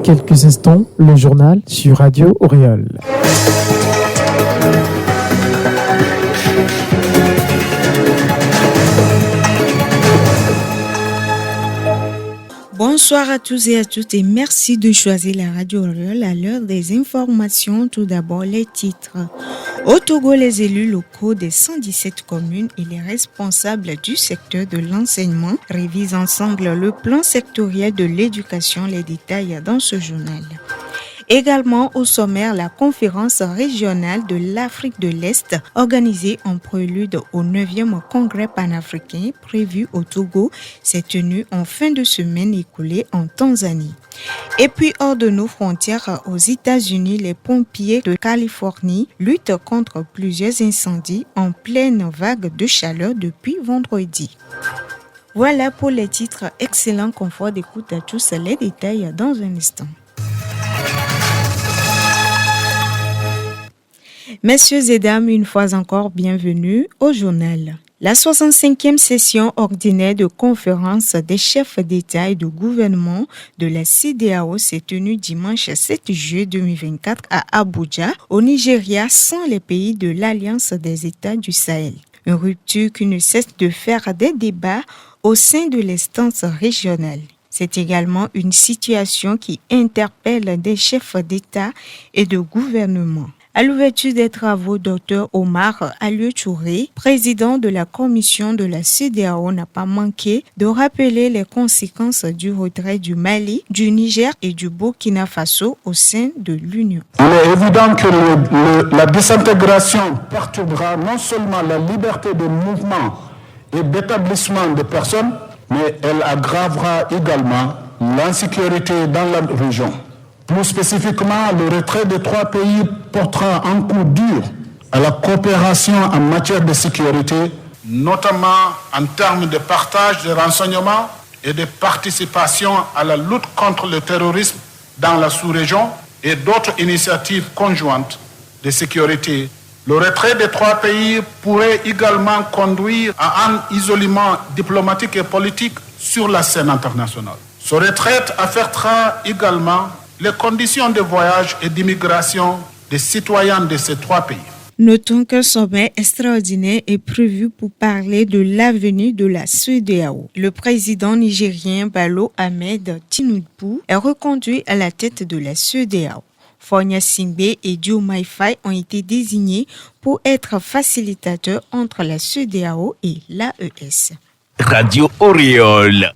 quelques instants, le journal sur Radio Auréole. Bonsoir à tous et à toutes et merci de choisir la Radio Auréole à l'heure des informations. Tout d'abord, les titres. Au Togo, les élus locaux des 117 communes et les responsables du secteur de l'enseignement révisent ensemble le plan sectoriel de l'éducation. Les détails dans ce journal. Également au sommaire, la conférence régionale de l'Afrique de l'Est organisée en prélude au 9e congrès panafricain prévu au Togo s'est tenue en fin de semaine écoulée en Tanzanie. Et puis hors de nos frontières, aux États-Unis, les pompiers de Californie luttent contre plusieurs incendies en pleine vague de chaleur depuis vendredi. Voilà pour les titres. Excellent confort d'écoute à tous. Les détails dans un instant. Messieurs et dames, une fois encore, bienvenue au journal. La 65e session ordinaire de conférence des chefs d'État et de gouvernement de la CEDEAO s'est tenue dimanche 7 juillet 2024 à Abuja, au Nigeria, sans les pays de l'Alliance des États du Sahel. Une rupture qui ne cesse de faire des débats au sein de l'instance régionale. C'est également une situation qui interpelle des chefs d'État et de gouvernement. À l'ouverture des travaux, Dr Omar Alieu Touré, président de la commission de la CEDEAO, n'a pas manqué de rappeler les conséquences du retrait du Mali, du Niger et du Burkina Faso au sein de l'Union. Il est évident que la désintégration perturbera non seulement la liberté de mouvement et d'établissement des personnes, mais elle aggravera également l'insécurité dans la région. Plus spécifiquement, le retrait des 3 pays portera un coup dur à la coopération en matière de sécurité, notamment en termes de partage de renseignements et de participation à la lutte contre le terrorisme dans la sous-région et d'autres initiatives conjointes de sécurité. Le retrait des 3 pays pourrait également conduire à un isolement diplomatique et politique sur la scène internationale. Ce retrait affectera également les conditions de voyage et d'immigration des citoyens de ces 3 pays. Notons qu'un sommet extraordinaire est prévu pour parler de l'avenir de la CEDEAO. Le président nigérien Balo Ahmed Tinubu est reconduit à la tête de la CEDEAO. Fonia Singbe et Diomaye Faye ont été désignés pour être facilitateurs entre la CEDEAO et l'AES. Radio Auréole.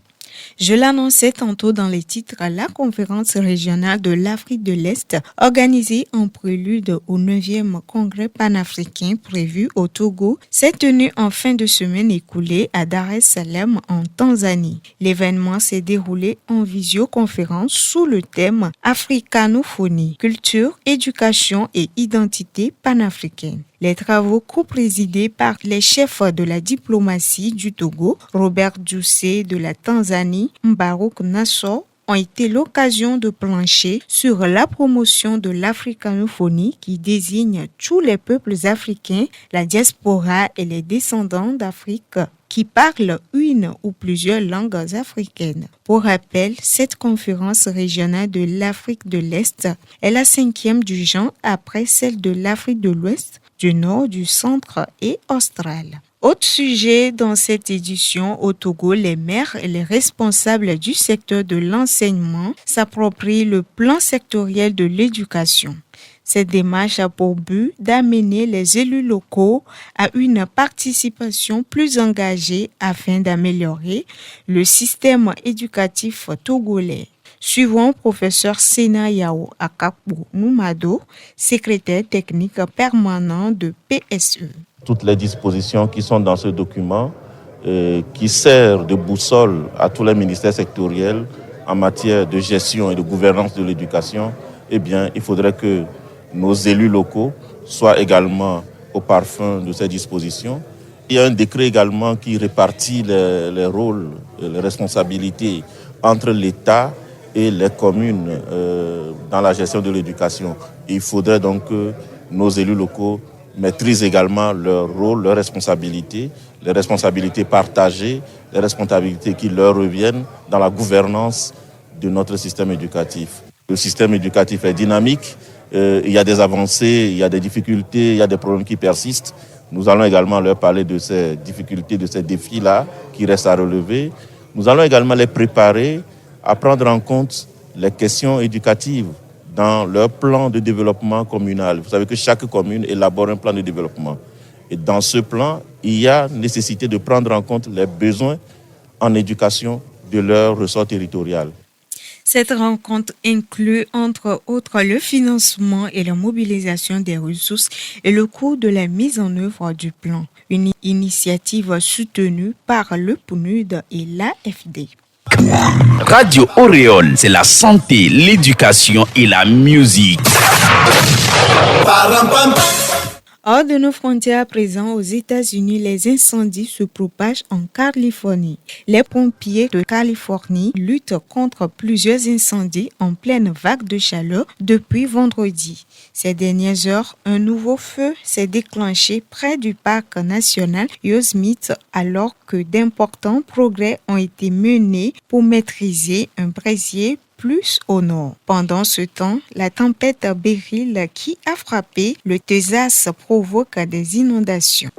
Je l'annonçais tantôt dans les titres, la conférence régionale de l'Afrique de l'Est, organisée en prélude au 9e congrès panafricain prévu au Togo, s'est tenue en fin de semaine écoulée à Dar es Salaam en Tanzanie. L'événement s'est déroulé en visioconférence sous le thème Africanophonie, culture, éducation et identité panafricaine. Les travaux co-présidés par les chefs de la diplomatie du Togo, Robert Diossé de la Tanzanie, Mbarouk Nassor, ont été l'occasion de plancher sur la promotion de l'africanophonie qui désigne tous les peuples africains, la diaspora et les descendants d'Afrique qui parlent une ou plusieurs langues africaines. Pour rappel, cette conférence régionale de l'Afrique de l'Est est la 5e du genre après celle de l'Afrique de l'Ouest, du Nord, du Centre et Austral. Autre sujet dans cette édition, au Togo, les maires et les responsables du secteur de l'enseignement s'approprient le plan sectoriel de l'éducation. Cette démarche a pour but d'amener les élus locaux à une participation plus engagée afin d'améliorer le système éducatif togolais. Suivant professeur Sena Yao Akakbo Noumado, secrétaire technique permanent de PSE. Toutes les dispositions qui sont dans ce document, qui servent de boussole à tous les ministères sectoriels en matière de gestion et de gouvernance de l'éducation, eh bien, il faudrait que nos élus locaux soient également au parfum de ces dispositions. Il y a un décret également qui répartit les rôles et les responsabilités entre l'État et les communes dans la gestion de l'éducation. Il faudrait donc que nos élus locaux maîtrisent également leur rôle, leurs responsabilités, les responsabilités partagées, les responsabilités qui leur reviennent dans la gouvernance de notre système éducatif. Le système éducatif est dynamique, il y a des avancées, il y a des difficultés, il y a des problèmes qui persistent. Nous allons également leur parler de ces difficultés, de ces défis-là qui restent à relever. Nous allons également les préparer à prendre en compte les questions éducatives dans leur plan de développement communal. Vous savez que chaque commune élabore un plan de développement. Et dans ce plan, il y a nécessité de prendre en compte les besoins en éducation de leur ressort territorial. Cette rencontre inclut, entre autres, le financement et la mobilisation des ressources et le coût de la mise en œuvre du plan. Une initiative soutenue par le PNUD et l'AFD. Radio Auréole, c'est la santé, l'éducation et la musique. Hors de nos frontières à présent, aux États-Unis, les incendies se propagent en Californie. Les pompiers de Californie luttent contre plusieurs incendies en pleine vague de chaleur depuis vendredi. Ces dernières heures, un nouveau feu s'est déclenché près du parc national Yosemite alors que d'importants progrès ont été menés pour maîtriser un brasier plus au nord. Pendant ce temps, la tempête Beryl qui a frappé le Texas provoque des inondations.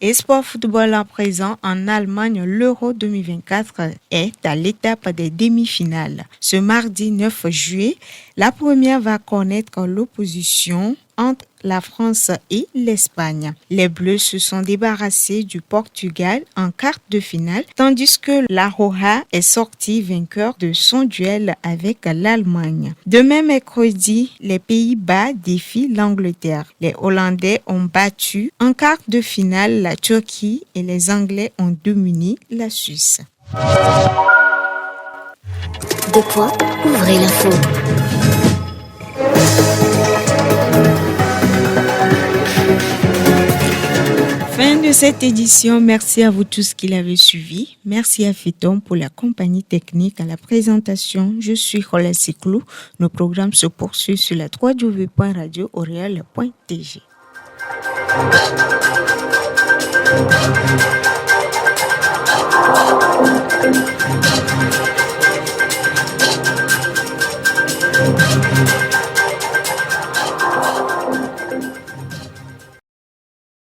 Et sport football à présent, en Allemagne, l'Euro 2024 est à l'étape des demi-finales. Ce mardi 9 juillet, la première va connaître l'opposition entre la France et l'Espagne. Les Bleus se sont débarrassés du Portugal en quart de finale, tandis que la Roja est sorti vainqueur de son duel avec l'Allemagne. Demain mercredi, les Pays-Bas défient l'Angleterre. Les Hollandais ont battu en quart de finale la Turquie et les Anglais ont dominé la Suisse. De quoi ouvrez l'info. Fin de cette édition, merci à vous tous qui l'avez suivi. Merci à Fiton pour la compagnie technique à la présentation. Je suis Khola Siklou. Nos programmes se poursuivent sur la www.radio-oreol.tg.